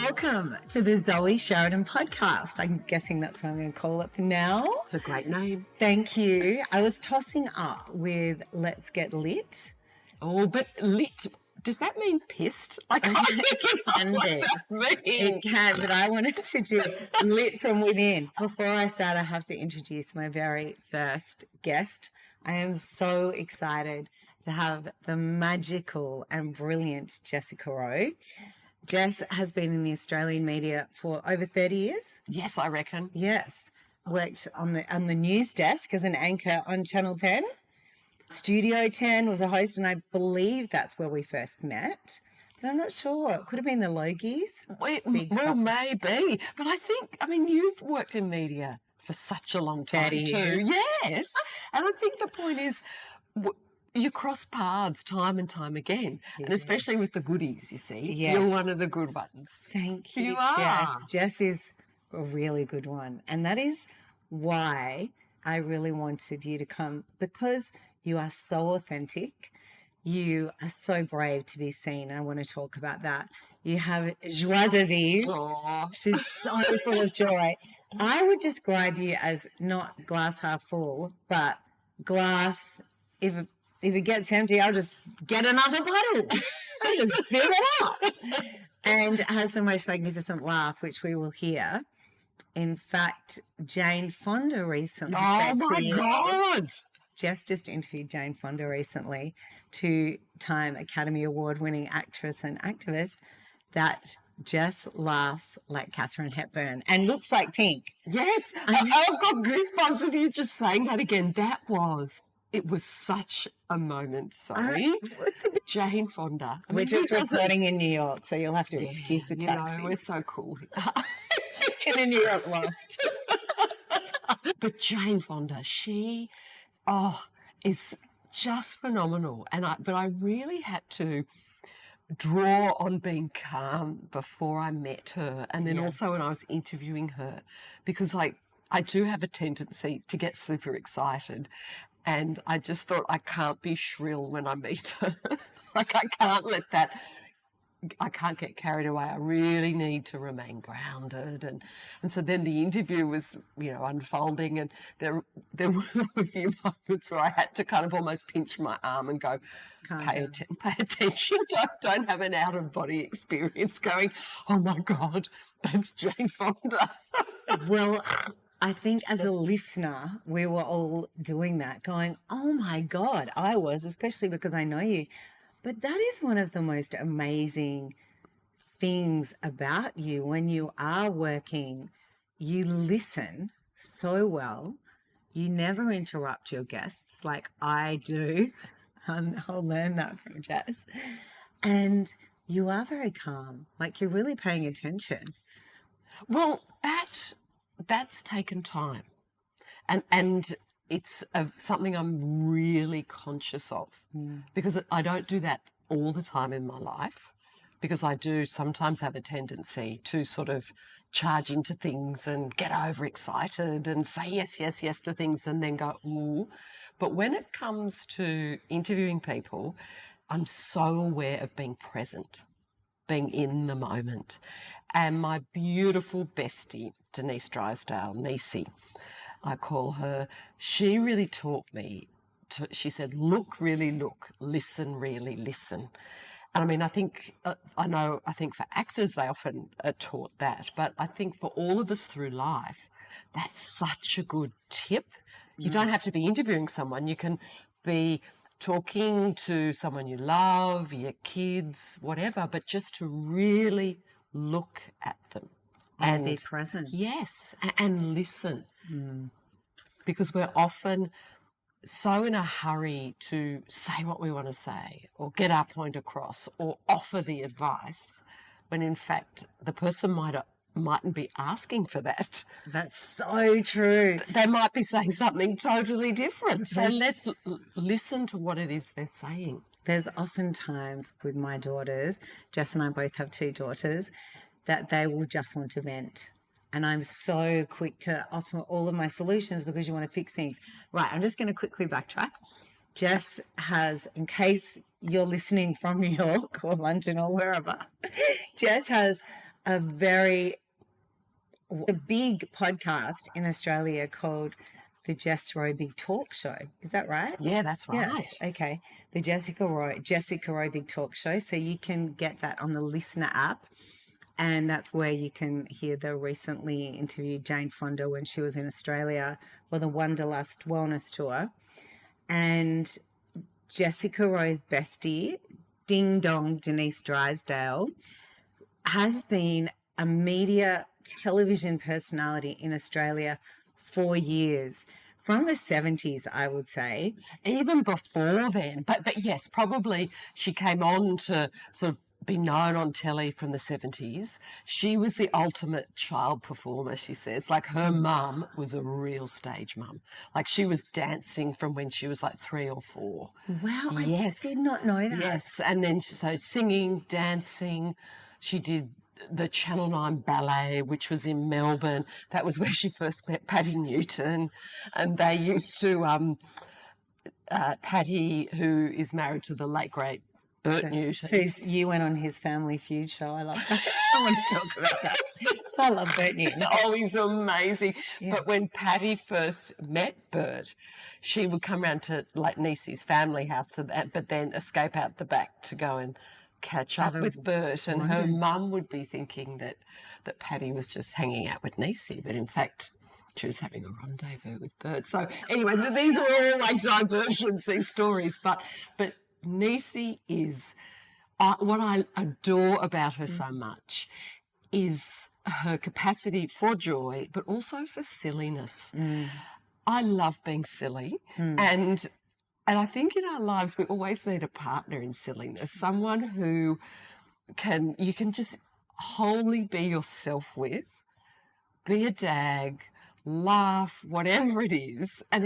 Welcome to the Zoe Sheridan Podcast. I'm guessing that's what I'm going to call it for now. It's a great name. Thank you. I was tossing up with Let's Get Lit. Oh, but lit, does that mean pissed? Like, I think It can be. It can, but I wanted to do lit from within. Before I start, I have to introduce my very first guest. I am so excited to have the magical and brilliant Jessica Rowe. Jess has been in the Australian media for over 30 years. Yes, I reckon. Yes. Worked on the news desk as an anchor on Channel 10. Studio 10 was a host, and I believe that's where we first met. But I'm not sure. It could have been the Logies. Well, maybe. But I mean, you've worked in media for such a long time 30 too. years. Yes. And I think the point is you cross paths time and time again, and especially with the goodies, you see. Yes. You're one of the good ones. Thank you, You are. Jess. Jess is a really good one. And that is why I really wanted you to come, because you are so authentic. You are so brave to be seen. I want to talk about that. You have joie de vivre. Aw. She's so full of joy. I would describe you as not glass half full, but glass, if it gets empty, I'll just get another bottle. I just fill it up. And has the most magnificent laugh, which we will hear. In fact, Jane Fonda recently said Oh, to my you, God. Jess just interviewed Jane Fonda recently, 2-time Academy Award-winning actress and activist, that Jess laughs like Katharine Hepburn and looks like Pink. Yes. I've got goosebumps with you just saying that again. It was such a moment, sorry. Jane Fonda. We're just recording in New York, so you'll have to excuse the taxi. We're so cool. In a New York loft. But Jane Fonda, she is just phenomenal. But I really had to draw on being calm before I met her, and then also when I was interviewing her, because I do have a tendency to get super excited, and I just thought I can't be shrill when I meet her. Like, I can't get carried away. I really need to remain grounded. And so then the interview was, unfolding, and there were a few moments where I had to kind of almost pinch my arm and go, pay attention. Don't have an out-of-body experience going, oh, my God, that's Jane Fonda. Well, I think as a listener, we were all doing that, going, oh, my God, I was, especially because I know you. But that is one of the most amazing things about you. When you are working, you listen so well. You never interrupt your guests like I do. I'll learn that from Jess. And you are very calm, like you're really paying attention. Well, that's taken time. And it's something I'm really conscious of, because I don't do that all the time in my life, because I do sometimes have a tendency to sort of charge into things and get overexcited and say yes, yes, yes to things and then go, ooh. But when it comes to interviewing people, I'm so aware of being present, being in the moment. And my beautiful bestie, Denise Drysdale, Niecy, I call her, she really taught me she said, look, really look, listen, really listen. And I mean, I think for actors, they often are taught that, but I think for all of us through life, that's such a good tip. You don't have to be interviewing someone. You can be talking to someone you love, your kids, whatever, but just to really look at them. And be present. Yes, and listen. Because we're often so in a hurry to say what we want to say or get our point across or offer the advice, when in fact the person mightn't be asking for that. That's so true. They might be saying something totally different. So let's listen to what it is they're saying. There's often times with my daughters, Jess and I both have 2 daughters, that they will just want to vent. And I'm so quick to offer all of my solutions because you want to fix things. Right, I'm just going to quickly backtrack. Jess has, in case you're listening from New York or London or wherever, Jess has a big podcast in Australia called the Jessica Rowe Big Talk Show. Is that right? Yeah, that's right. Yes. Okay. The Jessica Rowe Big Talk Show. So you can get that on the Listener app. And that's where you can hear the recently interviewed Jane Fonda when she was in Australia for the Wanderlust Wellness Tour. And Jessica Rowe's bestie, Ding Dong Denise Drysdale, has been a media television personality in Australia for years. From the 70s, I would say. Even before then. But yes, probably she came on to sort of be known on telly from the 70s. She was the ultimate child performer, she says. Like, her mum was a real stage mum. Like, she was dancing from when she was like 3 or 4. Wow, Yes. I did not know that. Yes, and then so singing, dancing. She did the Channel 9 ballet, which was in Melbourne. That was where she first met Patti Newton. And they used to, Patti, who is married to the late, great Bert Newton. You went on his Family Feud show. I love that. I want to talk about that. So I love Bert Newton. Oh, he's amazing. Yeah. But when Patti first met Bert, she would come round to like Niecy's family house, but then escape out the back to go and catch up with Bert. And her mum would be thinking that Patti was just hanging out with Niecy, but in fact she was having a rendezvous with Bert. So anyway, these are all like diversions, these stories. But Niecy is, what I adore about her so much is her capacity for joy, but also for silliness. I love being silly, and I think in our lives we always need a partner in silliness, someone who you can just wholly be yourself with, be a dag, laugh, whatever it is, and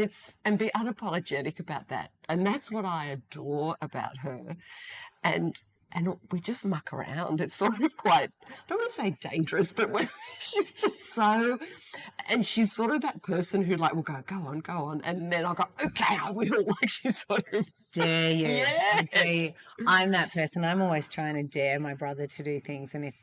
be unapologetic about that. And that's what I adore about her. And we just muck around. It's sort of quite, I don't want to say dangerous, but she's just so, and she's sort of that person who like will go on. And then I'll go, okay, I will. Like, she's sort of. Dare you. Yes. I dare you. I'm that person. I'm always trying to dare my brother to do things. And if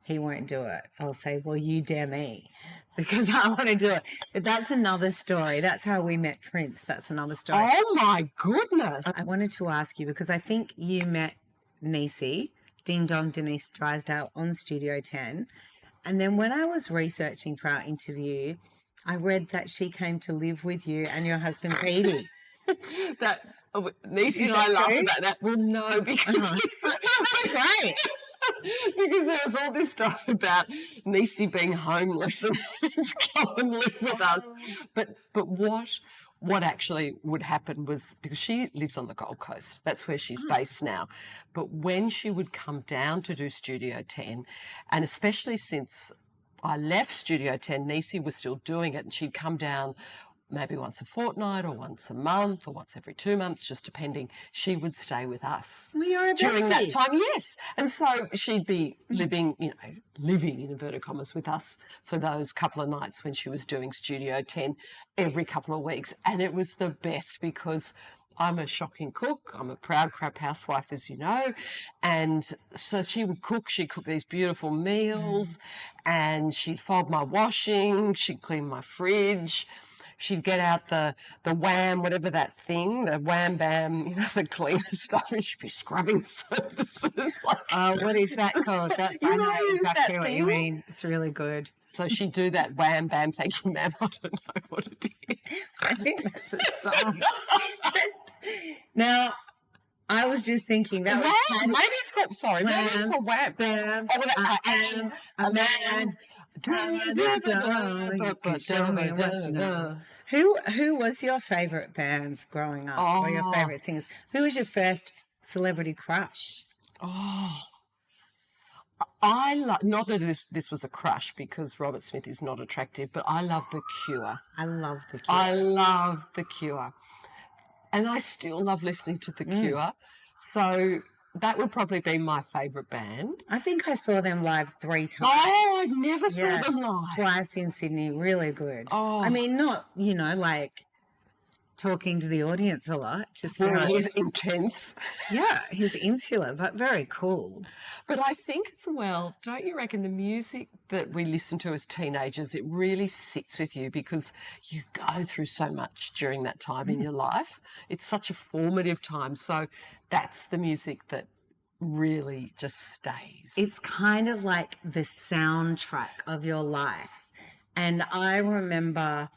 he won't do it, I'll say, well, you dare me. Because I want to do it. But that's another story. That's how we met Prince. That's another story. Oh, my goodness. I wanted to ask you, because I think you met Niecy, Ding Dong Denise Drysdale, on Studio 10. And then when I was researching for our interview, I read that she came to live with you and your husband, Patti. Niecy and I laugh about that. Well, no, because it's great. Because there was all this stuff about Niecy being homeless and to go and live with us. But what actually would happen was, because she lives on the Gold Coast, that's where she's based now. But when she would come down to do Studio 10, and especially since I left Studio 10, Niecy was still doing it, and she'd come down maybe once a fortnight or once a month or once every 2 months, just depending. She would stay with us during that time. Yes. And so she'd be living in inverted commas with us for those couple of nights when she was doing Studio 10 every couple of weeks. And it was the best, because I'm a shocking cook. I'm a proud crab housewife, as you know. And so she would cook. She'd cook these beautiful meals and she'd fold my washing. She'd clean my fridge. She'd get out the wham, whatever that thing, the wham bam, the cleaner stuff, and she'd be scrubbing surfaces. What is that called? I know exactly what you mean. It's really good. So she'd do that wham bam, thank you, ma'am. I don't know what it is. I think that's a song. Now, I was just thinking that was maybe it's called wham. Bam. I am a man. Show me what you know. Who was your favourite bands growing up, or your favourite singers? Who was your first celebrity crush? I love, not that this was a crush, because Robert Smith is not attractive, but I love The Cure. I love The Cure. I love The Cure. And I still love listening to The Cure. So that would probably be my favourite band. I think I saw them live 3 times. Oh, I never saw them live. Twice in Sydney. Really good. Oh. I mean, not, like talking to the audience a lot. Just He's intense. Yeah, he's insular, but very cool. But I think as well, don't you reckon the music that we listen to as teenagers, it really sits with you because you go through so much during that time in your life. It's such a formative time. So that's the music that really just stays. It's kind of like the soundtrack of your life. And I remember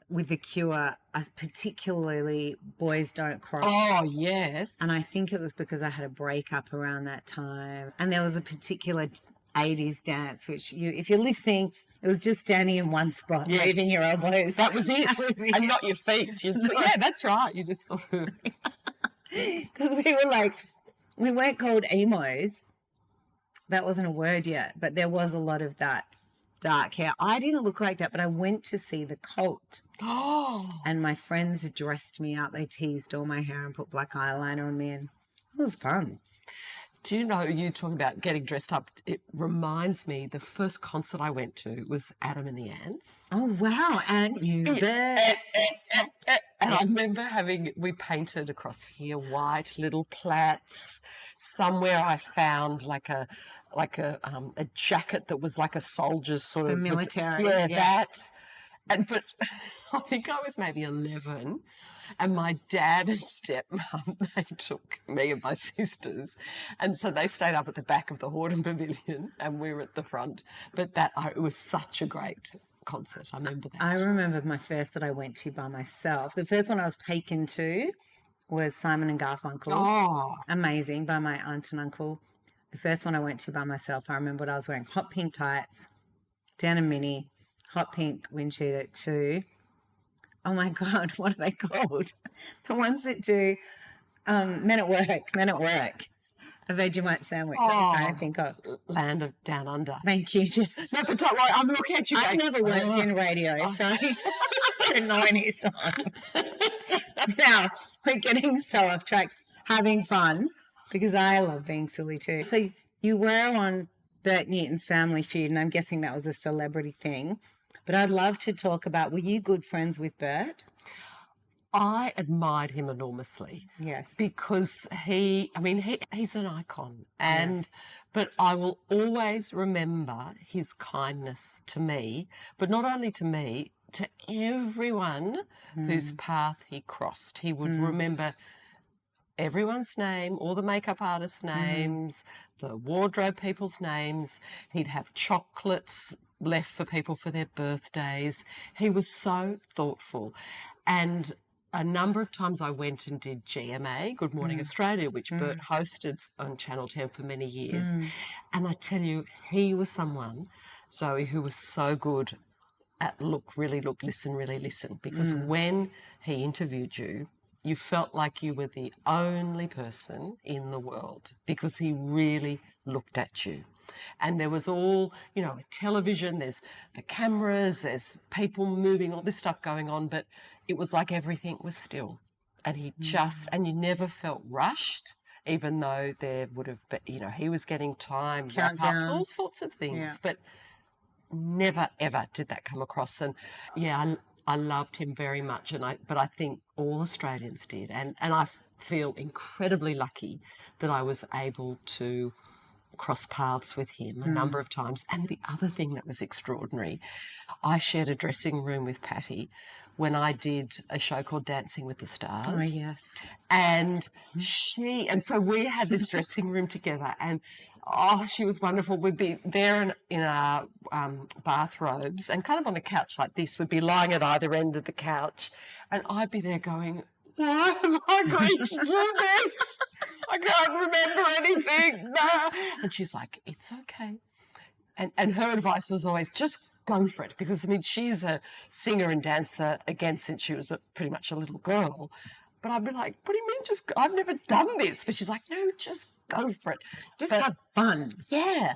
with The Cure, particularly Boys Don't Cry. Oh, yes. And I think it was because I had a breakup around that time. And there was a particular 80s dance, which if you're listening, it was just standing in one spot, moving your elbows. That was it. And not your feet. Yeah, that's right. You just sort of... Because we weren't called emos. That wasn't a word yet, but there was a lot of that dark hair. I didn't look like that, but I went to see The Cult. Oh. And my friends dressed me up. They teased all my hair and put black eyeliner on me, and it was fun. Do you know, you talking about getting dressed up, it reminds me, the first concert I went to was Adam and the Ants. Oh, wow. And music. And I remember we painted across here white little plaits. Somewhere I found like a jacket that was like a soldier's sort of... The military. Yeah, that. But I think I was maybe 11, and my dad and stepmom, they took me and my sisters, and so they stayed up at the back of the Hordern Pavilion, and we were at the front. But it was such a great concert. I remember that. I remember my first that I went to by myself. The first one I was taken to was Simon and Garfunkel. Oh. Amazing, by my aunt and uncle. The first one I went to by myself, I remember what I was wearing: hot pink tights, denim mini, hot pink wind cheater too. Oh my God, what are they called? The ones that do Men at Work. A Vegemite sandwich. I was trying to think of. Land of Down Under. Thank you, Jess. No, but don't worry, I'm looking at you. I've never worked in radio, so I don't know any songs. Now, we're getting so off track, having fun, because I love being silly too. So you were on Bert Newton's Family Feud, and I'm guessing that was a celebrity thing. But I'd love to talk about, were you good friends with Bert? I admired him enormously. Yes. Because he's an icon. But I will always remember his kindness to me, but not only to me, to everyone whose path he crossed. He would remember everyone's name, all the makeup artists' names, the wardrobe people's names. He'd have chocolates left for people for their birthdays. He was so thoughtful. And a number of times I went and did GMA, Good Morning Australia, which Bert hosted on Channel 10 for many years. And I tell you, he was someone, Zoe, who was so good at really look, listen, really listen. Because when he interviewed you, you felt like you were the only person in the world because he really looked at you. And there was all, television, there's the cameras, there's people moving, all this stuff going on, but it was like everything was still. And he and you never felt rushed, even though there would have been, he was getting time, wrap-ups, all sorts of things, but never, ever did that come across. And, I loved him very much, but I think all Australians did. And I feel incredibly lucky that I was able to cross paths with him a number of times. And the other thing that was extraordinary, I shared a dressing room with Patti when I did a show called Dancing with the Stars. Oh, yes. And so we had this dressing room together, and she was wonderful. We'd be there in our bathrobes and kind of on a couch like this. We'd be lying at either end of the couch, and I'd be there going, why have I agreed to do this? I can't remember anything. No. And she's like, it's okay. And her advice was always, just go for it. Because, she's a singer and dancer, again, since she was pretty much a little girl. But I'd be like, what do you mean, I've never done this? But she's like, no, just go for it. Just have fun. Yeah.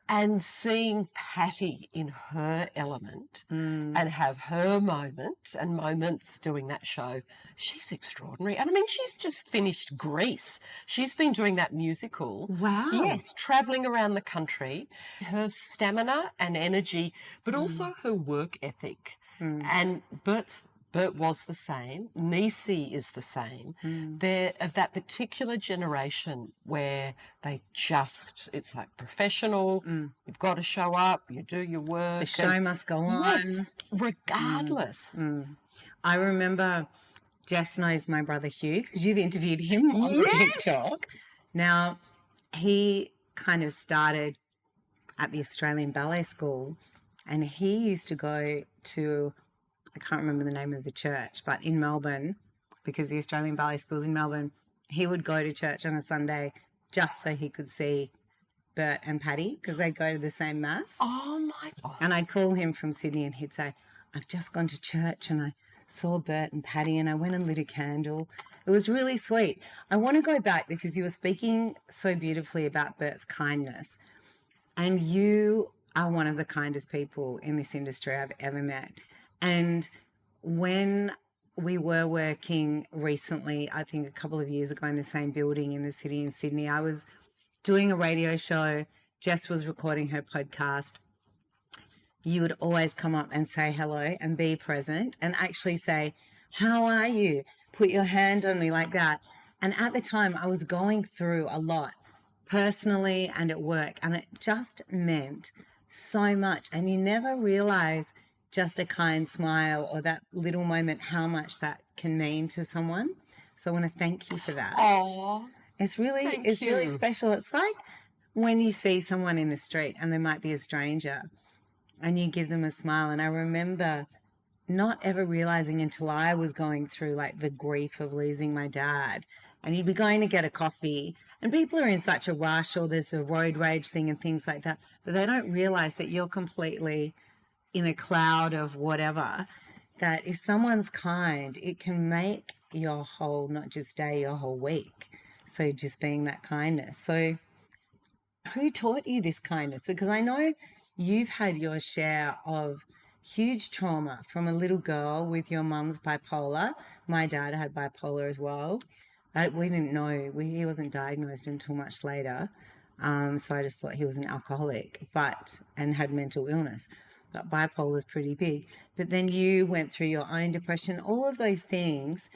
And seeing Patti in her element and have her moments doing that show, she's extraordinary. And she's just finished Grease. She's been doing that musical. Wow. Yes, travelling around the country. Her stamina and energy, but also her work ethic. And Bert's Bert was the same. Niecy is the same. They're of that particular generation where they just, it's like professional, you've got to show up, you do your work. The show must go on. Yes, regardless. I remember Jess knows my brother Hugh because you've interviewed him on TikTok. Now, he kind of started at the Australian Ballet School, and he used to go to, I can't remember the name of the church, but in Melbourne, because the Australian Ballet School's in Melbourne, he would go to church on a Sunday just so he could see Bert and Patti because they'd go to the same mass. Oh, my God. And I'd call him from Sydney and he'd say, I've just gone to church and I saw Bert and Patti and I went and lit a candle. It was really sweet. I want to go back because you were speaking so beautifully about Bert's kindness, and you are one of the kindest people in this industry I've ever met. And when we were working recently, I think a couple of years ago in the same building in the city in Sydney, I was doing a radio show. Jess was recording her podcast. You would always come up and say hello and be present and actually say, how are you? Put your hand on me like that. And at the time, I was going through a lot personally and at work, and it just meant so much. And you never realize just a kind smile or that little moment, how much that can mean to someone. So I want to thank you for that. Oh, it's really special. It's like when you see someone in the street and they might be a stranger and you give them a smile. And I remember not ever realizing until I was going through like the grief of losing my dad, and you'd be going to get a coffee and people are in such a rush, or there's the road rage thing and things like that, but they don't realize that you're completely in a cloud of whatever, that if someone's kind, it can make your whole, not just day, your whole week. So just being that kindness. So who taught you this kindness? Because I know you've had your share of huge trauma from a little girl with your mum's bipolar. My dad had bipolar as well. We didn't know. He wasn't diagnosed until much later. So I just thought he was an alcoholic and had mental illness. But bipolar is pretty big. But then you went through your own depression, all of those things.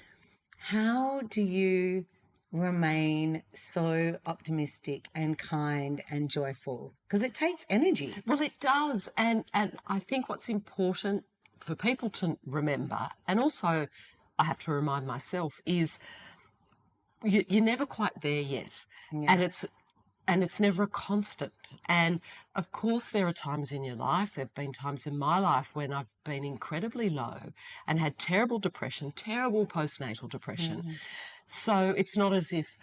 How do you remain so optimistic and kind and joyful? Because it takes energy. Well, it does. And I think what's important for people to remember, and also I have to remind myself, is you're never quite there yet. Yeah. And it's never a constant. And of course there are times in your life, there have been times in my life when I've been incredibly low and had terrible depression, terrible postnatal depression. Mm-hmm. So it's not as if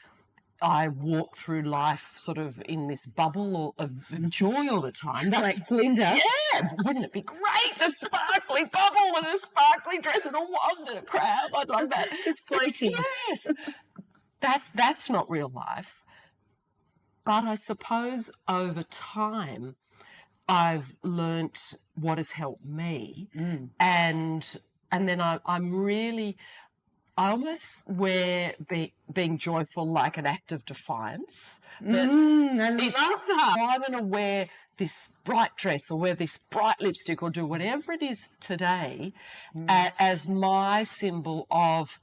I walk through life sort of in this bubble of joy all the time. That's like Linda. Yeah, wouldn't it be great? A sparkly bubble and a sparkly dress and a wand and a crowd. I'd love that. Just floating. Yes. That's not real life. But I suppose over time I've learnt what has helped me. And then I almost wear being joyful like an act of defiance. I love that. I'm going to wear this bright dress or wear this bright lipstick or do whatever it is today as my symbol of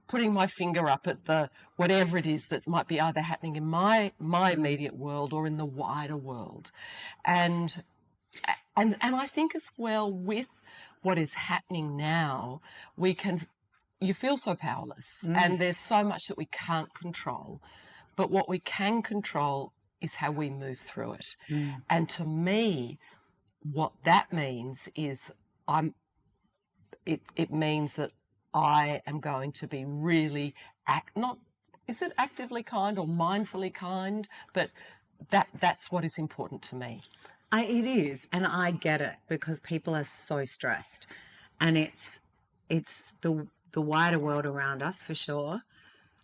putting my finger up at the whatever it is that might be either happening in my immediate world or in the wider world. And I think as well with what is happening now, you feel so powerless and there's so much that we can't control. But what we can control is how we move through it. And to me, what that means is it means that I am going to be really is it actively kind or mindfully kind? But that's what is important to me. It is, and I get it because people are so stressed, and it's the wider world around us for sure.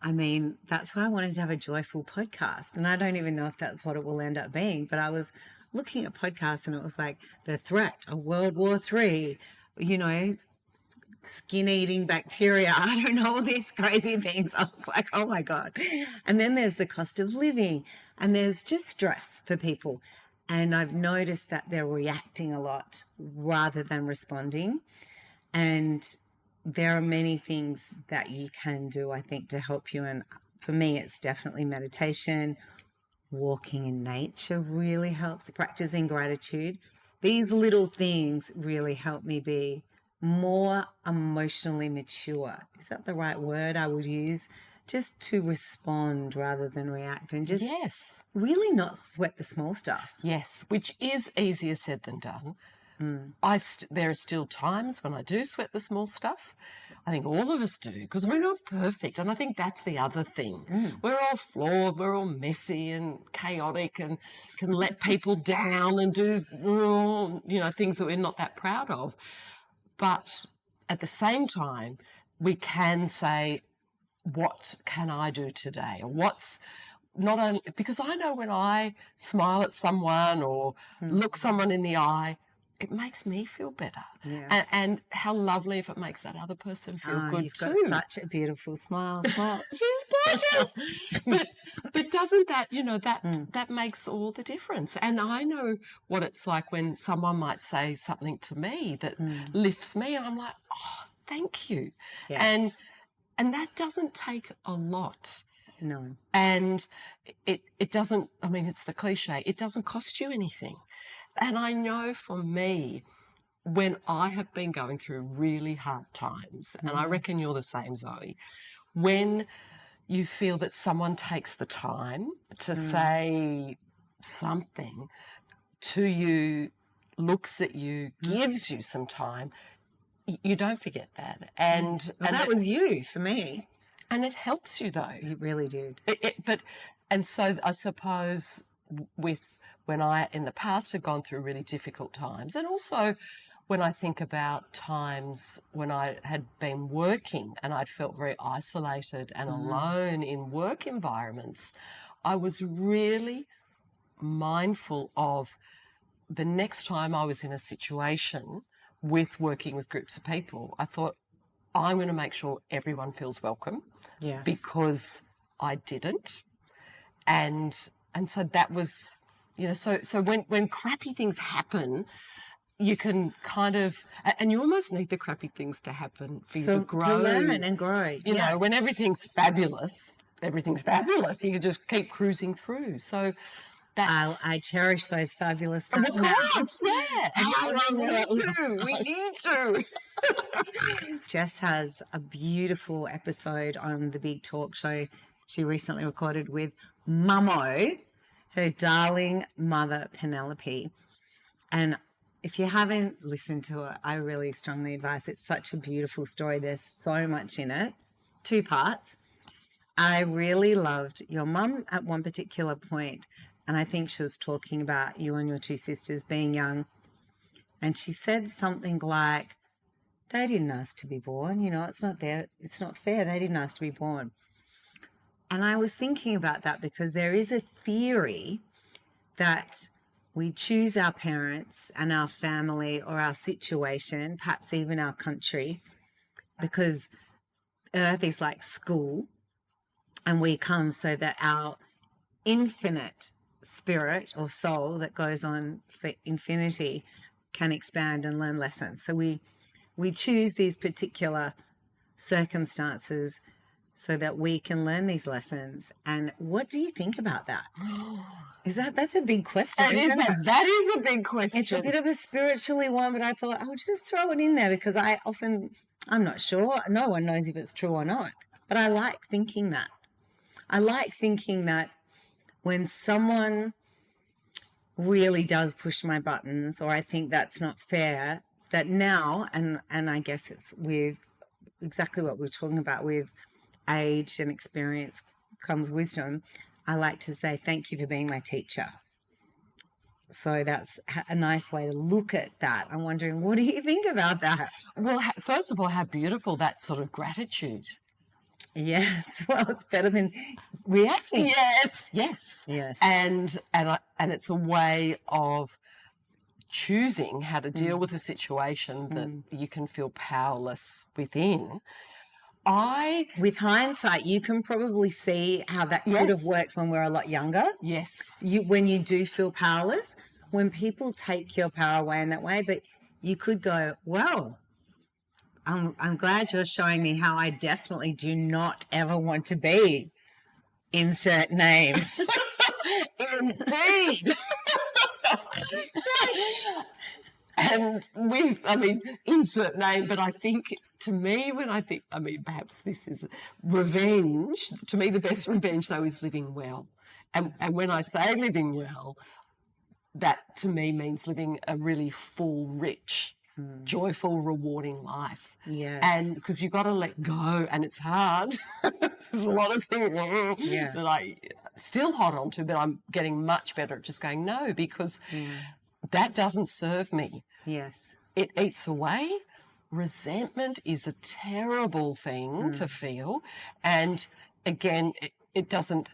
I mean, that's why I wanted to have a joyful podcast, and I don't even know if that's what it will end up being. But I was looking at podcasts, and it was like the threat of World War III, skin-eating bacteria, I don't know, all these crazy things. I was like, oh my God. And then there's the cost of living, and there's just stress for people. And I've noticed that they're reacting a lot rather than responding. And there are many things that you can do, I think, to help you. And for me, it's definitely meditation. Walking in nature really helps. Practicing gratitude. These little things really help me be more emotionally mature. Is that the right word I would use? Just to respond rather than react, and just Yes. really not sweat the small stuff. Yes, which is easier said than done. There are still times when I do sweat the small stuff. I think all of us do, because we're not perfect. And I think that's the other thing. We're all flawed, we're all messy and chaotic and can let people down and do, things that we're not that proud of. But at the same time, we can say, what can I do today? Or what's not only, because I know when I smile at someone or look someone in the eye, it makes me feel better. Yeah. And how lovely if it makes that other person feel good you've too. got such a beautiful smile. She's gorgeous. but doesn't that, that makes all the difference. And I know what it's like when someone might say something to me that lifts me, and I'm like, oh, thank you. Yes. And that doesn't take a lot. No. And it doesn't, I mean, it's the cliche, it doesn't cost you anything. And I know for me, when I have been going through really hard times, and I reckon you're the same, Zoe, when you feel that someone takes the time to say something to you, looks at you, gives you some time, you don't forget that. And that was you for me. And it helps you, though. It really did. And so I suppose when I, in the past, have gone through really difficult times, and also when I think about times when I had been working and I'd felt very isolated and alone in work environments, I was really mindful of the next time I was in a situation with working with groups of people, I thought, I'm going to make sure everyone feels welcome. Yes. Because I didn't. And so that was, so when crappy things happen, you can kind of, and you almost need the crappy things to happen for you to grow. To learn and grow. You know, when everything's fabulous. You can just keep cruising through. So that's... I cherish those fabulous times. Of course, yeah. We need to. Jess has a beautiful episode on the Big Talk Show she recently recorded with Mummo, her darling mother Penelope. And if you haven't listened to it, I really strongly advise. It's such a beautiful story. There's so much in it. 2 parts. I really loved your mum at one particular point, and I think she was talking about you and your 2 sisters being young. And she said something like, they didn't ask to be born, it's not fair. They didn't ask to be born. And I was thinking about that because there is a theory that we choose our parents and our family or our situation, perhaps even our country, because Earth is like school, and we come so that our infinite spirit or soul that goes on for infinity can expand and learn lessons. So we choose these particular circumstances so that we can learn these lessons. And what do you think about that? That's a big question. That is a big question. It's a bit of a spiritually one, but I thought I'll just throw it in there because I'm not sure. No one knows if it's true or not. But I like thinking that. I like thinking that when someone really does push my buttons, or I think that's not fair, that now, and I guess it's with exactly what we're talking about, with age and experience comes wisdom, I like to say thank you for being my teacher. So that's a nice way to look at that. I'm wondering, what do you think about that? Well, first of all, how beautiful that sort of gratitude. Yes, well, it's better than reacting. Yes. And it's a way of choosing how to deal with a situation that you can feel powerless within. With hindsight, you can probably see how that could have worked when we're a lot younger. Yes. When you do feel powerless, when people take your power away in that way, but you could go, well, I'm glad you're showing me how I definitely do not ever want to be. Insert name. Indeed. And insert name, but I think, to me, perhaps this is revenge. To me, the best revenge, though, is living well. And when I say living well, that to me means living a really full, rich, joyful, rewarding life. Yes. And because you've got to let go, and it's hard. There's a lot of things that I still hold on to, but I'm getting much better at just going, no, because that doesn't serve me. Yes. It eats away. Resentment is a terrible thing to feel. And again, it doesn't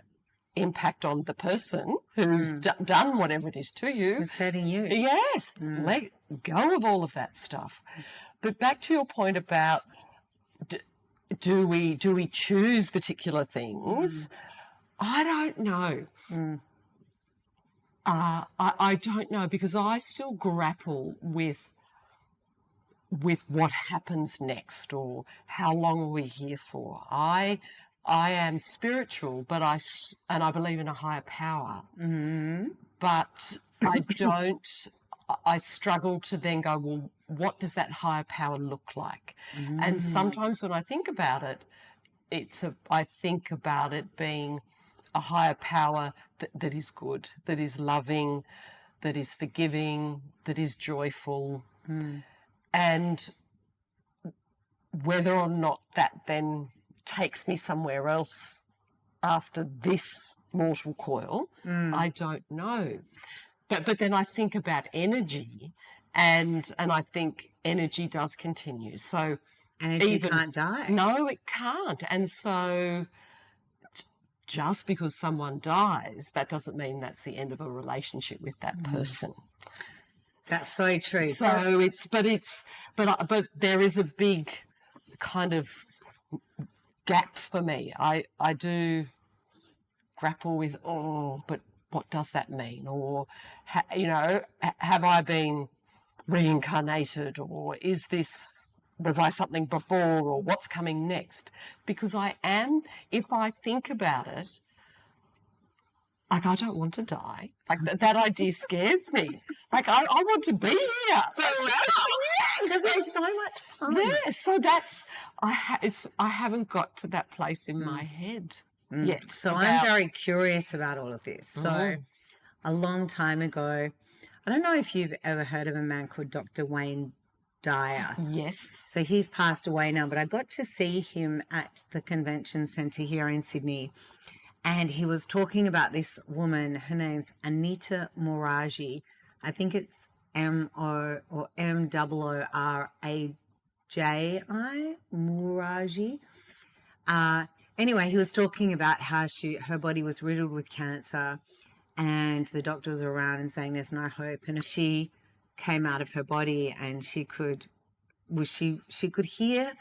impact on the person who's done whatever it is to you. It's hurting you. Yes. Let go of all of that stuff. But back to your point about do we choose particular things? I don't know. I don't know, because I still grapple with what happens next, or how long are we here for. I am spiritual, but I believe in a higher power. But I don't. I struggle to then go, well, what does that higher power look like? And sometimes when I think about it, I think about it being a higher power that is good, that is loving, that is forgiving, that is joyful. And whether or not that then takes me somewhere else after this mortal coil, I don't know. But then I think about energy, and I think energy does continue. So energy can't die. No, it can't. And so just because someone dies, that doesn't mean that's the end of a relationship with that person. That's so true. So but there is a big kind of gap for me. I do grapple with, but what does that mean? Or, have I been reincarnated? Or was I something before? Or what's coming next? Because if I think about it, like, I don't want to die. Like, that idea scares me. Like, I want to be here. Because it's so much fun. Yeah, so I haven't got to that place in my head yet. So I'm very curious about all of this. So a long time ago, I don't know if you've ever heard of a man called Dr. Wayne Dyer. Yes. So he's passed away now, but I got to see him at the convention centre here in Sydney. And he was talking about this woman. Her name's Anita Moorajee. I think it's M-O or M-O-O-R-A-J-I, Moorajee. Anyway, he was talking about how her body was riddled with cancer, and the doctors were around and saying there's no hope. And she came out of her body, and she could hear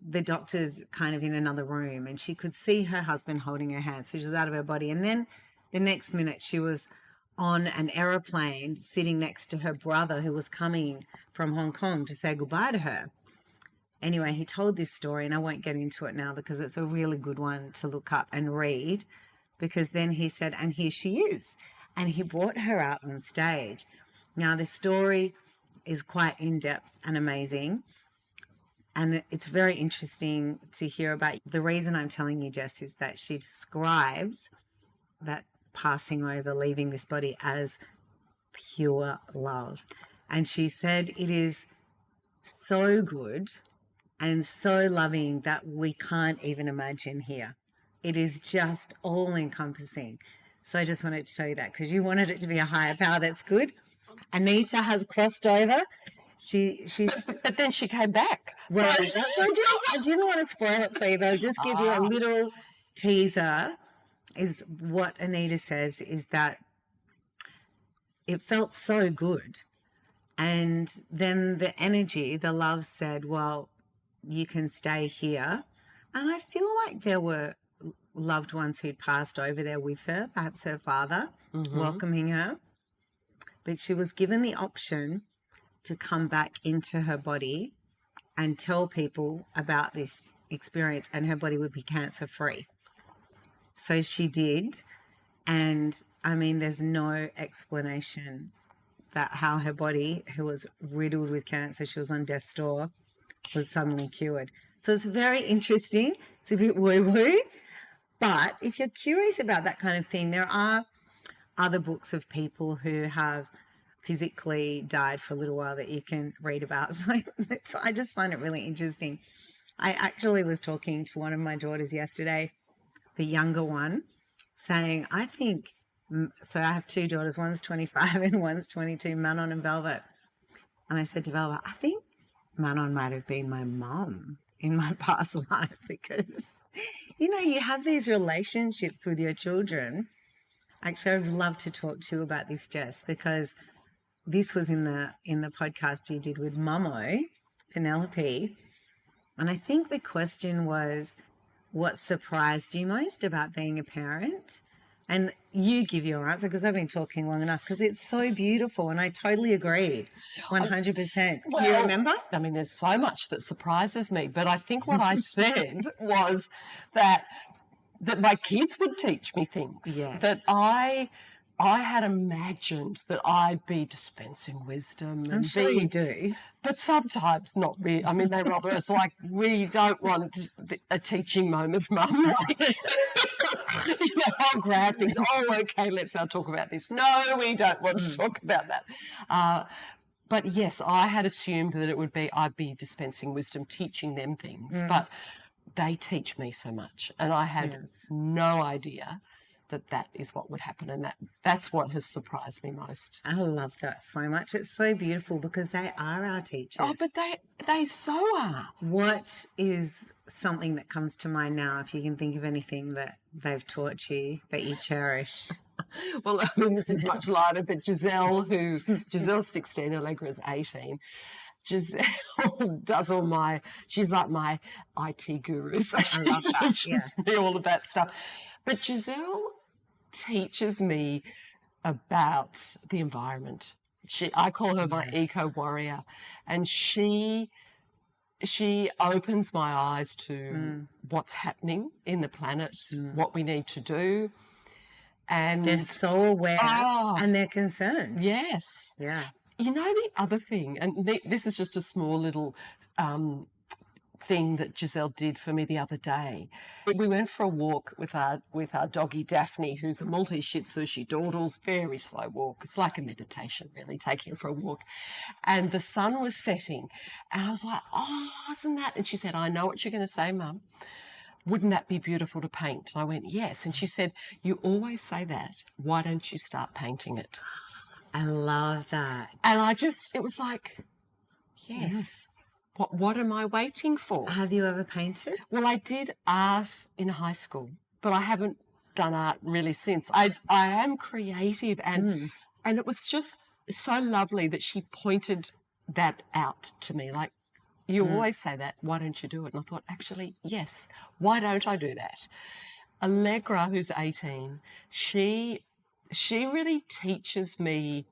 the doctors kind of in another room, and she could see her husband holding her hand. So she was out of her body. And then the next minute she was on an aeroplane sitting next to her brother, who was coming from Hong Kong to say goodbye to her. Anyway, he told this story, and I won't get into it now because it's a really good one to look up and read, because then he said, and here she is. And he brought her out on stage. Now, the story is quite in-depth and amazing. And it's very interesting to hear about. The reason I'm telling you, Jess, is that she describes that passing over, leaving this body, as pure love. And she said it is so good and so loving that we can't even imagine here. It is just all-encompassing. So I just wanted to show you that, because you wanted it to be a higher power. That's good. Anita has crossed over. But then she came back. Right. So, that's what I didn't want to spoil it for you, but I'll just give you a little teaser. Is what Anita says is that it felt so good. And then the energy, the love said, well, you can stay here. And I feel like there were loved ones who'd passed over there with her, perhaps her father, welcoming her. But she was given the option to come back into her body and tell people about this experience, and her body would be cancer free. So she did. And I mean, there's no explanation that how her body, who was riddled with cancer, she was on death's door, was suddenly cured. So it's very interesting. It's a bit woo-woo. But if you're curious about that kind of thing, there are other books of people who have physically died for a little while that you can read about. So I just find it really interesting. I actually was talking to one of my daughters yesterday, the younger one, saying, I think, so I have two daughters, one's 25 and one's 22, Manon and Velvet. And I said to Velvet, I think Manon might have been my mum in my past life, because, you know, you have these relationships with your children. Actually, I'd love to talk to you about this, Jess, because this was in the podcast you did with Mummo, Penelope. And I think the question was, what surprised you most about being a parent? And you give your answer, because I've been talking long enough, because it's so beautiful, and I totally agreed, 100%. Well, you remember? I mean, there's so much that surprises me, but I think what I said was that my kids would teach me things. Yes. That I had imagined that I'd be dispensing wisdom. I'm sure you do. But sometimes not really. I mean, they're rather, it's like, we don't want a teaching moment, Mum. You know, I'll grab things. Oh, okay, let's now talk about this. No, we don't want to talk about that. But yes, I had assumed that it would be, I'd be dispensing wisdom, teaching them things. But they teach me so much. And I had no idea that is what would happen, and that's what has surprised me most. I love that so much. It's so beautiful, because they are our teachers. Oh, but they so are. What is something that comes to mind now, if you can think of anything that they've taught you that you cherish? Well, I mean, this is much lighter, but Giselle's 16, Allegra's 18. Giselle does she's like my IT guru, so she teaches me all of that stuff. But Giselle teaches me about the environment. I call her my eco warrior, and she opens my eyes to what's happening in the planet, what we need to do. And they're so aware and they're concerned. Yes. Yeah. You know, the other thing, and this is just a small little thing that Giselle did for me the other day. We went for a walk with our doggie Daphne, who's a Maltese Shih Tzu. She dawdles, very slow walk. It's like a meditation, really, taking her for a walk. And the sun was setting, and I was like, oh, isn't that? And she said, I know what you're going to say, Mum. Wouldn't that be beautiful to paint? And I went, yes. And she said, you always say that. Why don't you start painting it? I love that. And it was like, yes. What am I waiting for? Have you ever painted? Well, I did art in high school, but I haven't done art really since. I am creative, and it was just so lovely that she pointed that out to me. Like, you always say that, why don't you do it? And I thought, actually, yes, why don't I do that? Allegra, who's 18, she really teaches me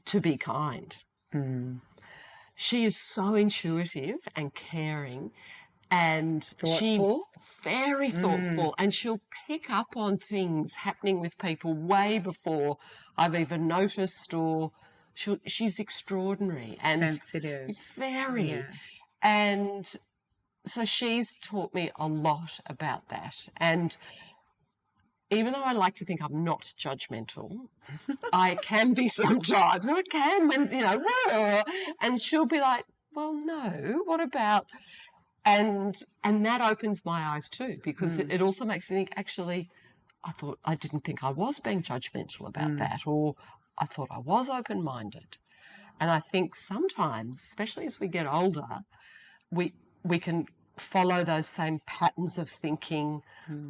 to be kind. She is so intuitive and caring, and thoughtful. Very thoughtful, and she'll pick up on things happening with people way before I've even noticed, or she's extraordinary and sensitive. Very. Yeah. And so she's taught me a lot about that. And even though I like to think I'm not judgmental, I can be sometimes. I can when, and she'll be like, well, no, what about? And that opens my eyes too, because it also makes me think, actually, I didn't think I was being judgmental about that, or I thought I was open-minded. And I think sometimes, especially as we get older, we can follow those same patterns of thinking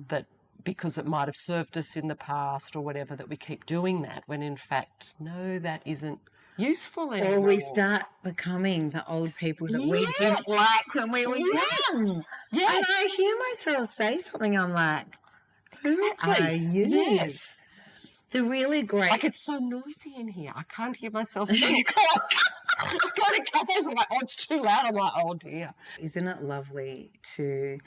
that, because it might have served us in the past or whatever, that we keep doing that, when in fact, no, that isn't useful anymore. Or we start becoming the old people that we didn't like when we were young. Yes. And I hear myself say something, I'm like, who are you? Yes. The really great... Like, it's so noisy in here. I can't hear myself think. I go to cafes, I'm like, oh, it's too loud. I'm like, oh dear. Isn't it lovely to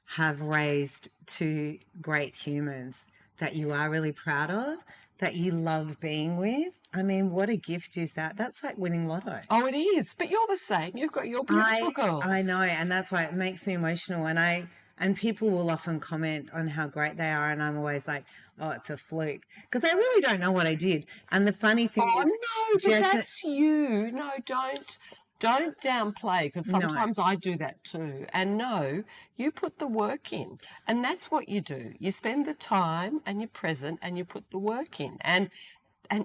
have raised two great humans that you are really proud of, that you love being with? I mean, what a gift is that? That's like winning lotto. Oh, it is. But you're the same. You've got your beautiful girls. I know, and that's why it makes me emotional. And people will often comment on how great they are, and I'm always like, oh, it's a fluke, because I really don't know what I did. And the funny thing is, no, but that's you. No, don't downplay, because sometimes I do that too. And no, you put the work in, and that's what you do. You spend the time, and you're present, and you put the work in, and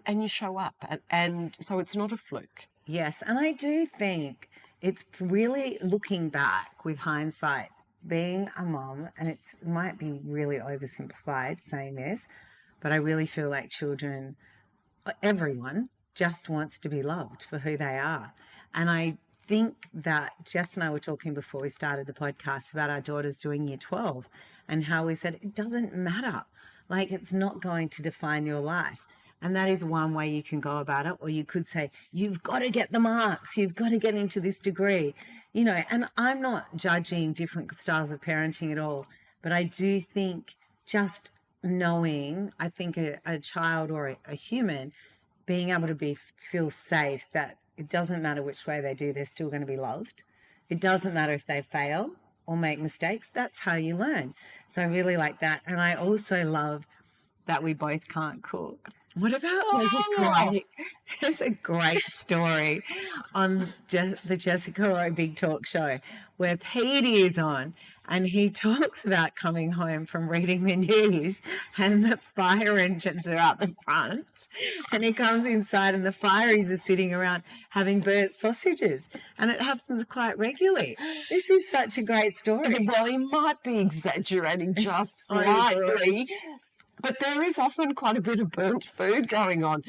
you show up, and so it's not a fluke. Yes, and I do think it's really, looking back with hindsight, being a mom, and it might be really oversimplified saying this, but I really feel like children, everyone just wants to be loved for who they are. And I think that Jess and I were talking before we started the podcast about our daughters doing year 12 and how we said it doesn't matter. Like, it's not going to define your life. And that is one way you can go about it. Or you could say, you've got to get the marks. You've got to get into this degree. You know, and I'm not judging different styles of parenting at all. But I do think just knowing, I think a child or a human being able to feel safe, that it doesn't matter which way they do, they're still going to be loved. It doesn't matter if they fail or make mistakes. That's how you learn. So I really like that. And I also love that we both can't cook. What about there's a great story on the Jessica Rowe Big Talk Show where Patti is on, and he talks about coming home from reading the news and the fire engines are out the front, and he comes inside and the fireys are sitting around having burnt sausages, and it happens quite regularly. This is such a great story. Well, he might be exaggerating just slightly. But there is often quite a bit of burnt food going on.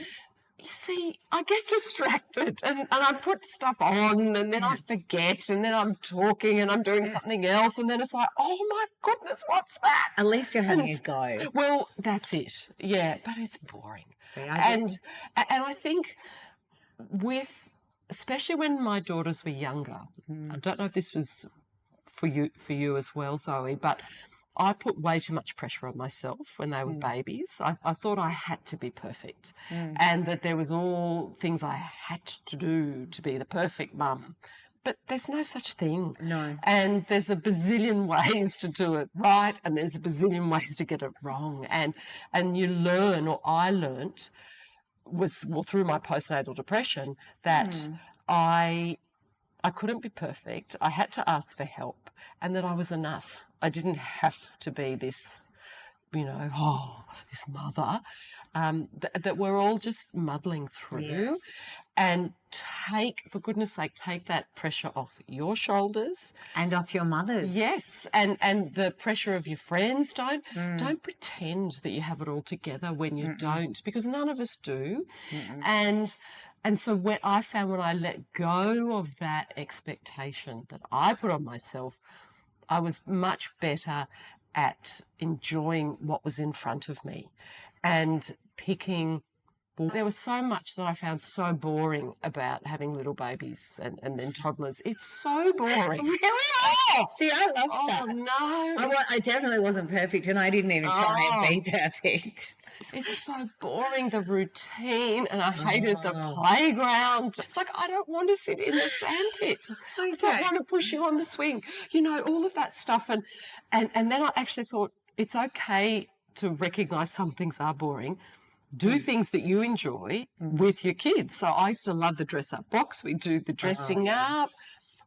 You see, I get distracted and I put stuff on and then I forget, and then I'm talking and I'm doing something else, and then it's like, oh my goodness, what's that? At least you're having a go. Well, that's it. Yeah, but it's boring. And I think especially when my daughters were younger, I don't know if this was for you as well, Zoe, but I put way too much pressure on myself when they were babies. I thought I had to be perfect, and that there was all things I had to do to be the perfect mum. But there's no such thing. No. And there's a bazillion ways to do it right, and there's a bazillion ways to get it wrong. And you learn, or I learnt, through my postnatal depression, that I couldn't be perfect. I had to ask for help, and that I was enough. I didn't have to be this, this mother, that we're all just muddling through. Yes. And for goodness sake, take that pressure off your shoulders. And off your mother's. Yes, and the pressure of your friends. Don't pretend that you have it all together when you don't, because none of us do. And so when I let go of that expectation that I put on myself, I was much better at enjoying what was in front of me and picking. There was so much that I found so boring about having little babies and then toddlers. It's so boring. Really? Oh, see, I love that. Oh, no. I definitely wasn't perfect, and I didn't even try and be perfect. It's so boring, the routine, and I hated the playground. It's like, I don't want to sit in the sandpit. I don't want to push you on the swing. All of that stuff. And then I actually thought it's okay to recognise some things are boring. Do things that you enjoy with your kids. So I used to love the dress-up box. We do the dressing up.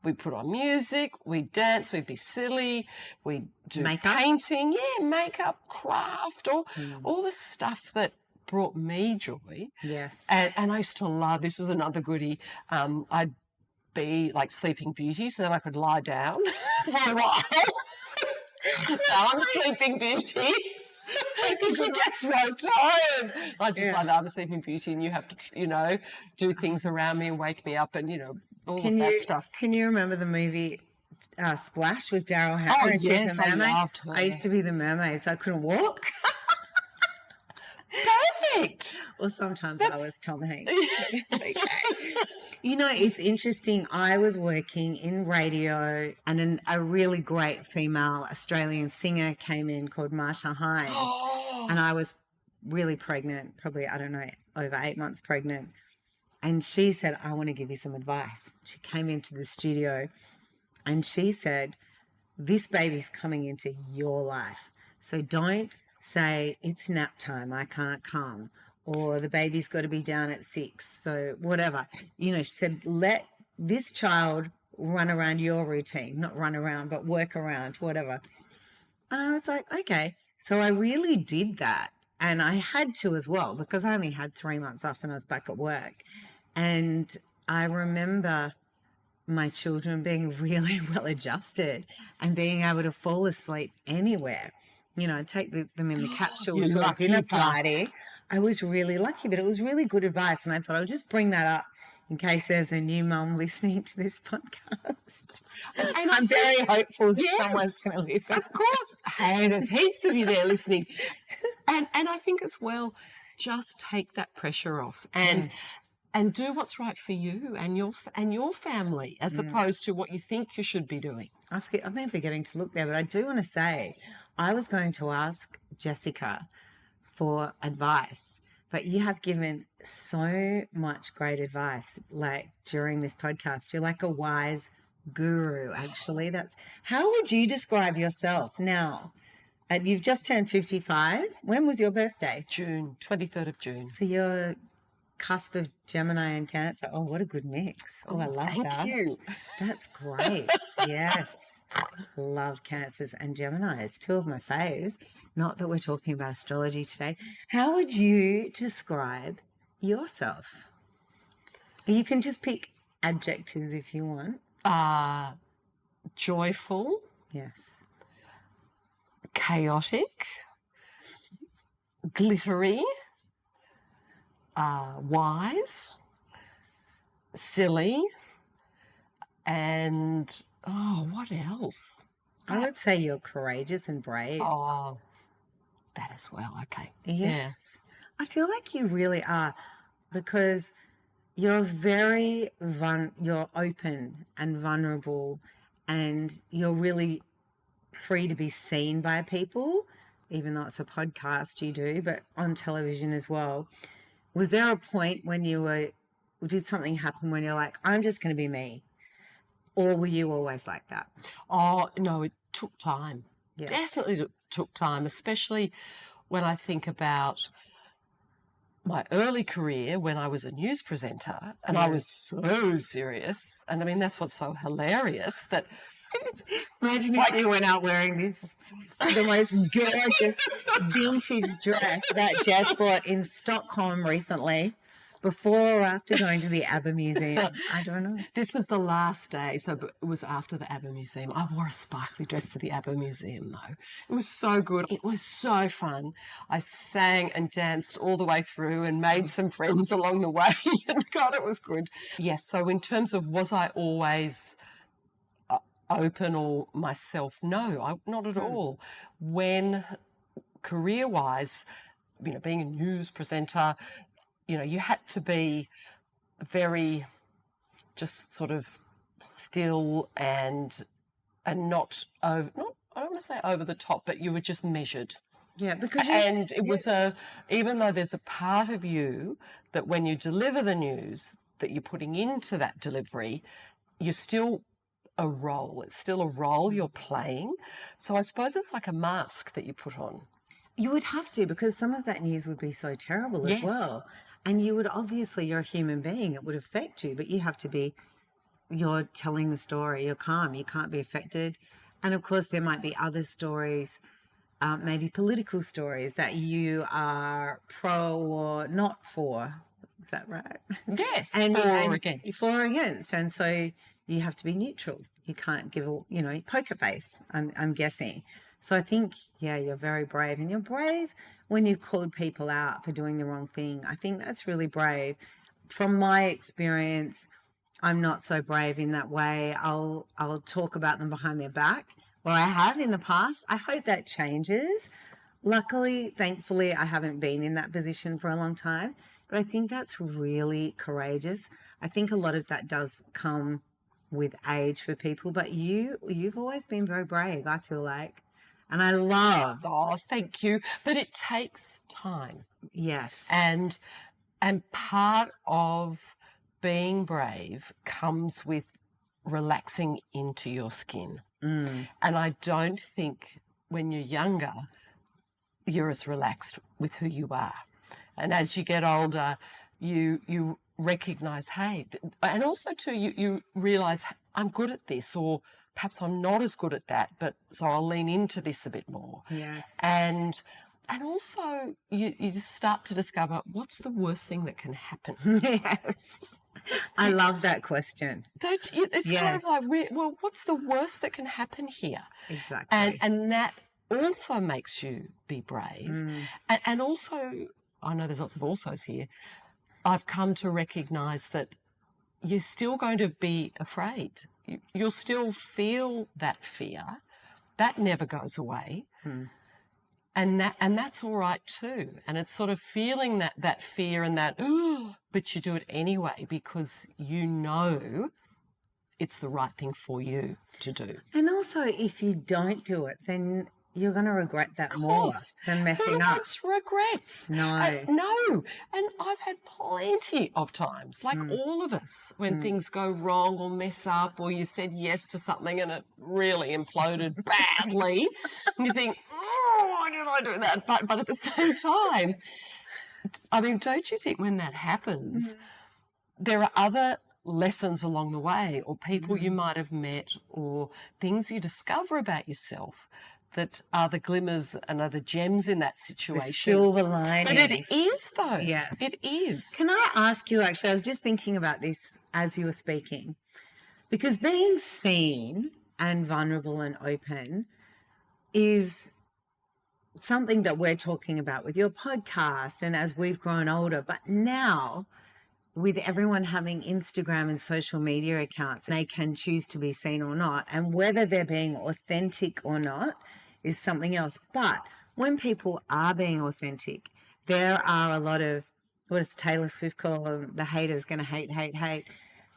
We put on music, we dance, we'd be silly, we do painting, makeup, craft, all the stuff that brought me joy. Yes. And I used to love, this was another goodie, I'd be like Sleeping Beauty, so then I could lie down for a while. Now I'm Sleeping Beauty. Because you get so tired. I just like that. I'm a Sleeping Beauty, and you have to, do things around me and wake me up, and all of that stuff. Can you remember the movie Splash with Daryl Hannah? Oh, yes, I loved her. I used to be the mermaid, so I couldn't walk. Perfect. Or sometimes I was Tom Hanks. Okay. You know, it's interesting. I was working in radio and a really great female Australian singer came in called Marsha Hines. Oh. And I was really pregnant, probably, I don't know, over 8 months pregnant. And she said, I want to give you some advice. She came into the studio and she said, this baby's coming into your life. So don't say it's nap time, I can't come. Or the baby's got to be down at 6, so whatever. You know, she said, let this child run around your routine, not run around, but work around, whatever. And I was like, okay. So I really did that. And I had to as well because I only had 3 months off and I was back at work. And I remember my children being really well adjusted and being able to fall asleep anywhere. You know, I'd take them in the capsule to a dinner party. I was really lucky, but it was really good advice. And I thought I'll just bring that up in case there's a new mum listening to this podcast. And I'm very hopeful that someone's going to listen. Of course. Hey, there's heaps of you there listening. And I think as well, just take that pressure off and do what's right for you and your family as opposed to what you think you should be doing. I've been forgetting to look there, but I do want to say I was going to ask Jessica for advice, but you have given so much great advice like during this podcast. You're like a wise guru, actually. How would you describe yourself now? You've just turned 55. When was your birthday? June, 23rd of June. So you're cusp of Gemini and Cancer. Oh, what a good mix. Oh, I love that. Thank you. That's great. Yes. Love Cancers and Geminis, two of my faves. Not that we're talking about astrology today. How would you describe yourself? You can just pick adjectives if you want. Joyful. Yes. Chaotic. Glittery. Wise. Silly. And, what else? I would say you're courageous and brave. Oh, that as well. Okay. Yes. Yeah. I feel like you really are because you're very you're open and vulnerable and you're really free to be seen by people, even though it's a podcast you do, but on television as well. Was there a point when did something happen when you're like, I'm just going to be me? Or were you always like that? Oh, no, it took time. Yes. Definitely took time, especially when I think about my early career when I was a news presenter and I was so serious. And I mean, that's what's so hilarious that... Imagine if you went out wearing this, the most gorgeous vintage dress that Jess bought in Stockholm recently. Before or after going to the ABBA Museum? I don't know. This was the last day, so it was after the ABBA Museum. I wore a sparkly dress to the ABBA Museum, though. It was so good. It was so fun. I sang and danced all the way through and made some friends along the way. And God, it was good. Yes, so in terms of was I always open or myself? No, not at all. When career-wise, being a news presenter, you had to be very just sort of still and not over, I don't want to say over the top, but you were just measured. Yeah, because it was even though there's a part of you that when you deliver the news that you're putting into that delivery, you're still a role. It's still a role you're playing. So I suppose it's like a mask that you put on. You would have to, because some of that news would be so terrible as well. And you would you're a human being, it would affect you, but you have to you're telling the story, you're calm, you can't be affected. And of course, there might be other stories, maybe political stories that you are pro or not for. Is that right? Yes, and against. For or against. And so you have to be neutral. You can't give poker face, I'm guessing. So I think, you're very brave. And you're brave when you called people out for doing the wrong thing. I think that's really brave. From my experience, I'm not so brave in that way. I'll talk about them behind their back, or I have in the past. I hope that changes. Luckily, thankfully, I haven't been in that position for a long time. But I think that's really courageous. I think a lot of that does come with age for people, but you've always been very brave, I feel like. And I love. Oh, thank you. But it takes time. Yes. And part of being brave comes with relaxing into your skin. And I don't think when you're younger, you're as relaxed with who you are. And as you get older, you recognize, hey, and also too, you realize I'm good at this, or perhaps I'm not as good at that, but so I'll lean into this a bit more. Yes. And also you just start to discover what's the worst thing that can happen. Yes. I love that question. Don't you? It's kind of like, well, what's the worst that can happen here? Exactly. And that also makes you be brave. And also, I know there's lots of alsos here, I've come to recognise that you're still going to be afraid. You'll still feel that fear. That never goes away. And that's all right too. And it's sort of feeling that fear and that, but you do it anyway because you know it's the right thing for you to do. And also, if you don't do it, then you're going to regret that more than messing up. Who wants regrets? No. No. And I've had plenty of times, like all of us, when things go wrong or mess up, or you said yes to something and it really imploded badly. And you think, why did I do that? But at the same time, I mean, don't you think when that happens, there are other lessons along the way, or people you might have met, or things you discover about yourself that are the glimmers and are the gems in that situation. The silver lining. But it is, though. Yes. It is. Can I ask you, actually, I was just thinking about this as you were speaking, because being seen and vulnerable and open is something that we're talking about with your podcast and as we've grown older. But now, with everyone having Instagram and social media accounts, they can choose to be seen or not. And whether they're being authentic or not is something else. But when people are being authentic, there are a lot of, what does Taylor Swift call them? The haters going to hate.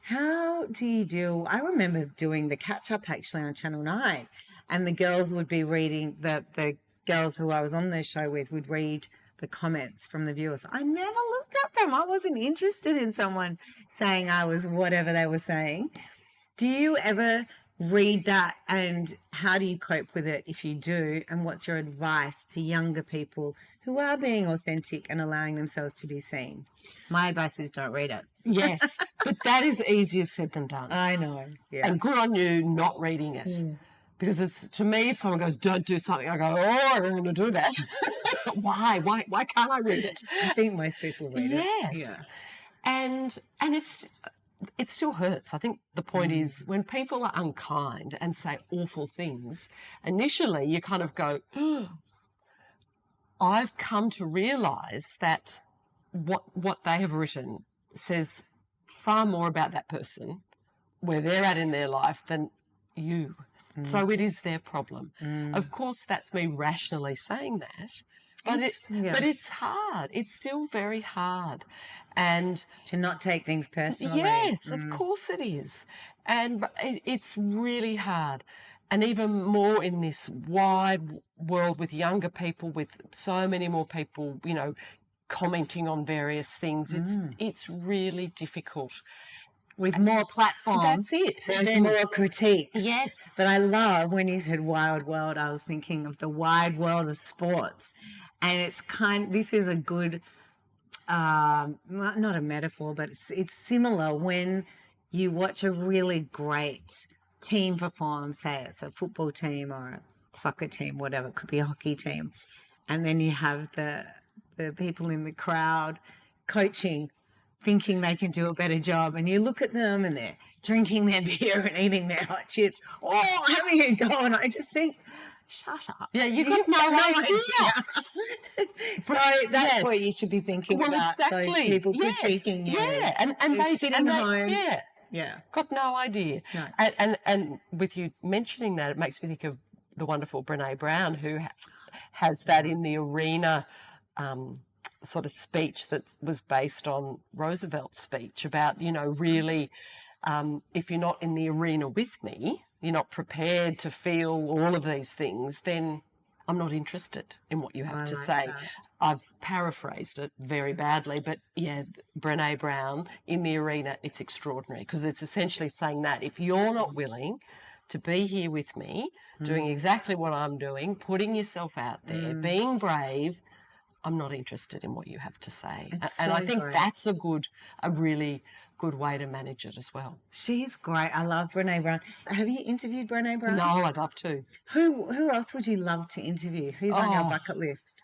How do you deal? I remember doing the catch up actually on Channel 9, and the girls would be reading, the girls who I was on the show with would read the comments from the viewers. I never looked at them. I wasn't interested in someone saying I was whatever they were saying. Do you ever read that, and how do you cope with it if you do? And what's your advice to younger people who are being authentic and allowing themselves to be seen? My advice is don't read it. Yes, but that is easier said than done. I know. Yeah. And good on you not reading it. Because it's, to me, if someone goes, don't do something, I go, oh, I'm going to do that. Why can't I read it? I think most people read it. Yes. Yeah. And it still hurts. I think the point is when people are unkind and say awful things, initially you kind of go, I've come to realise that what they have written says far more about that person, where they're at in their life, than you. So it is their problem. Of course, that's me rationally saying that, but it's hard. It's still very hard. And to not take things personally. Yes, of course it is. And it's really hard. And even more in this wide world with younger people, with so many more people, you know, commenting on various things. It's really difficult. With more platforms, that's it. There's more critique. Yes. But I love when you said wild world, I was thinking of the wide world of sports. And it's this is a good, not a metaphor, but it's similar when you watch a really great team perform, say it's a football team or a soccer team, whatever, it could be a hockey team. And then you have the people in the crowd coaching, thinking they can do a better job, and you look at them and they're drinking their beer and eating their hot chips, having a go, and I just think, shut up. Yeah, you've got no idea. So that's what you should be thinking about. Exactly. Those people critiquing you. Yeah, and they sitting home. Yeah. Got no idea. No. And with you mentioning that, it makes me think of the wonderful Brene Brown, who has that in the arena sort of speech that was based on Roosevelt's speech about, really, if you're not in the arena with me, you're not prepared to feel all of these things, then I'm not interested in what you have to say. That. I've paraphrased it very badly, but yeah, Brené Brown, in the arena, it's extraordinary because it's essentially saying that if you're not willing to be here with me, doing exactly what I'm doing, putting yourself out there, being brave, I'm not interested in what you have to say. And I think that's a really good way to manage it as well. She's great. I love Brené Brown. Have you interviewed Brené Brown? No, I'd love to. Who else would you love to interview? Who's on your bucket list?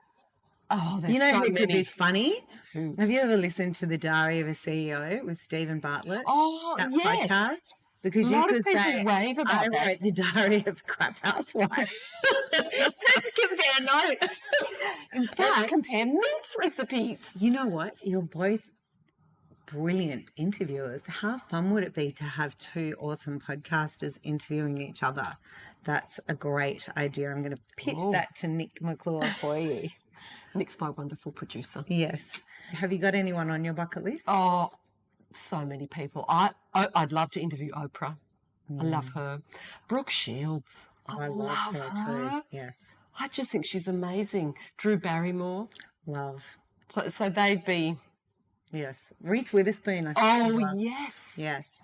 Oh, there's you know so who many. could be funny? Have you ever listened to The Diary of a CEO with Stephen Bartlett? Oh, that yes. podcast? Because you could say, rave about I wrote The Diary of a Crap Housewife. Let's compare notes. In fact, Let's compare mince recipes. You know what? You're both brilliant interviewers. How fun would it be to have two awesome podcasters interviewing each other? That's a great idea. I'm going to pitch that to Nick McClure for you. Nick's my wonderful producer. Yes. Have you got anyone on your bucket list? Oh, so many people. I'd love to interview Oprah. I love her. Brooke Shields. I love her too. Yes. I just think she's amazing. Drew Barrymore. Love. So they'd be... Yes. Reese Witherspoon. Yes. Yes.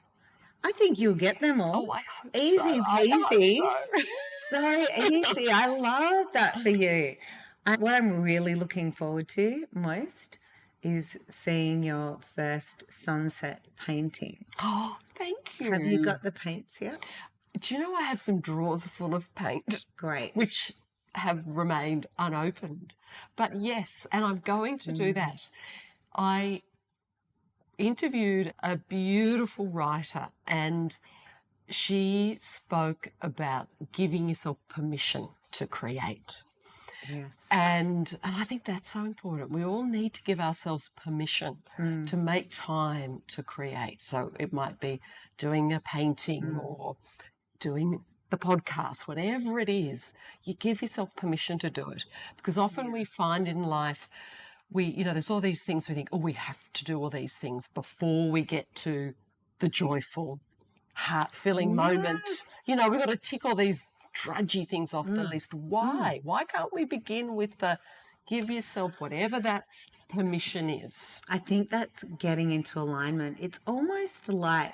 I think you'll get them all. Oh, I hope easy so. peasy. So easy. I love that for you. What I'm really looking forward to most is seeing your first sunset painting. Oh, thank you. Have you got the paints yet? Do you know I have some drawers full of paint? Great. Which have remained unopened. But yes, and I'm going to do that. I interviewed a beautiful writer and she spoke about giving yourself permission to create. Yes. And I think that's so important. We all need to give ourselves permission to make time to create. So it might be doing a painting or doing the podcast, whatever it is, you give yourself permission to do it. Because often we find in life, there's all these things we think, we have to do all these things before we get to the joyful, heart-filling moment. We've got to tick all these drudgy things off the list. Why? Why can't we begin with the give yourself whatever that permission is? I think that's getting into alignment. It's almost like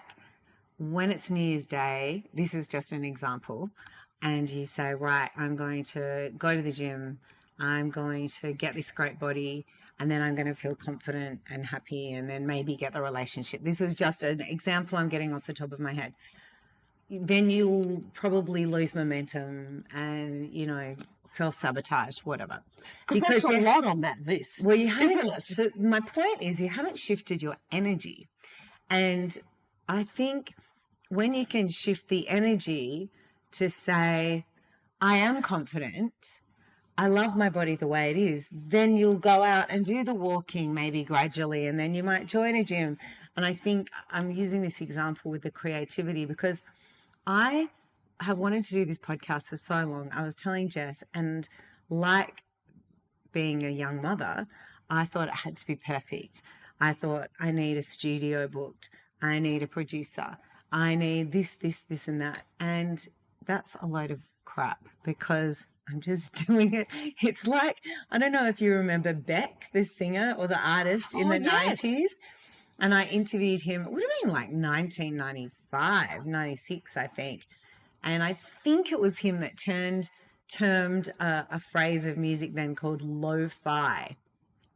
when it's New Year's Day, this is just an example, and you say, right, I'm going to go to the gym, I'm going to get this great body, and then I'm going to feel confident and happy, and then maybe get the relationship. This is just an example I'm getting off the top of my head. Then you'll probably lose momentum and, self-sabotage, whatever. Because there's a lot on that list. Well, you haven't. My point is you haven't shifted your energy. And I think when you can shift the energy to say, I am confident, I love my body the way it is, then you'll go out and do the walking maybe gradually, and then you might join a gym. And I think I'm using this example with the creativity because I have wanted to do this podcast for so long. I was telling Jess, and like being a young mother, I thought it had to be perfect. I thought I need a studio booked. I need a producer. I need this, and that. And that's a load of crap because I'm just doing it. It's like, I don't know if you remember Beck, the singer or the artist in the 90s. And I interviewed him, it would have been like 1995, 96, I think. And I think it was him that termed a phrase of music then called lo-fi.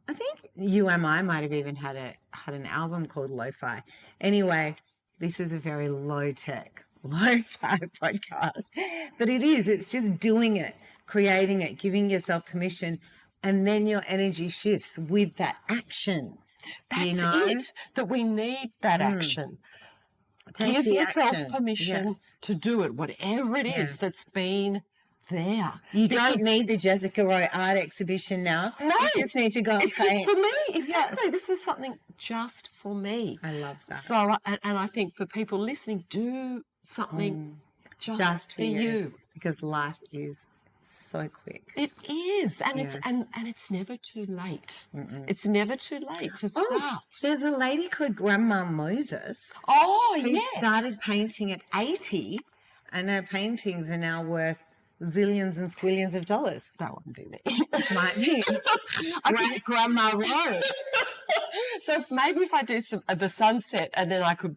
I think UMI might have even had an album called Lo-Fi. Anyway, this is a very low-tech, lo-fi podcast. But it's just doing it, creating it, giving yourself permission, and then your energy shifts with that action. That's it, that we need that action. Give yourself permission to do it, whatever it is that's been there. You don't need the Jessica Rowe art exhibition now. No. You just need to go and it's just for me. Exactly. Yes. This is something just for me. I love that. So, and I think for people listening, do something just for you. Because life is so quick. It is, and Yes. it's never too late. It's never too late to start. Oh, there's a lady called Grandma Moses Oh, who yes. started painting at 80, and her paintings are now worth zillions and squillions of dollars. That wouldn't be me. Might be. Grandma Rowe. So maybe if I do the sunset, and then I could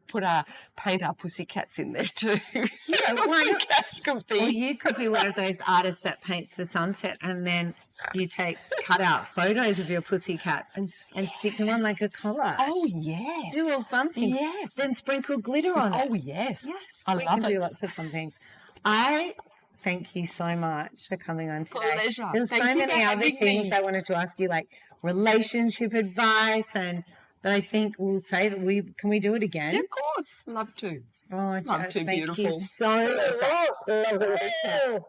paint our pussycats in there too. Yeah, why not? Pussycats could be. Or you could be one of those artists that paints the sunset, and then you cut out photos of your pussycats and stick them on like a collage. Oh, yes. Do all fun things. Yes. Then sprinkle glitter on it. Oh, yes. Yes. I we love can it. do lots of fun things. I thank you so much for coming on today. Pleasure. There's so Thank you many for other having things me. I wanted to ask you, like relationship advice, but I think we'll save it. Can we do it again? Yeah, of course. Love to. Oh, Love Jess, to. thank Beautiful. you so much.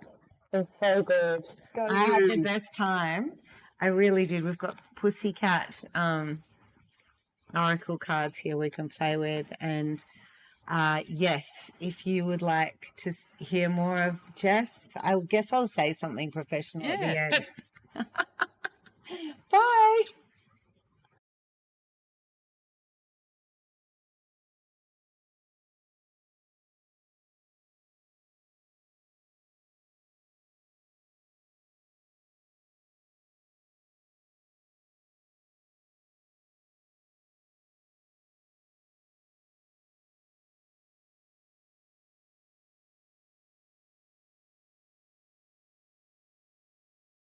It's so good. I had the best time. I really did. We've got pussycat oracle cards here we can play with, and yes, if you would like to hear more of Jess, I guess I'll say something professional at the end. Bye.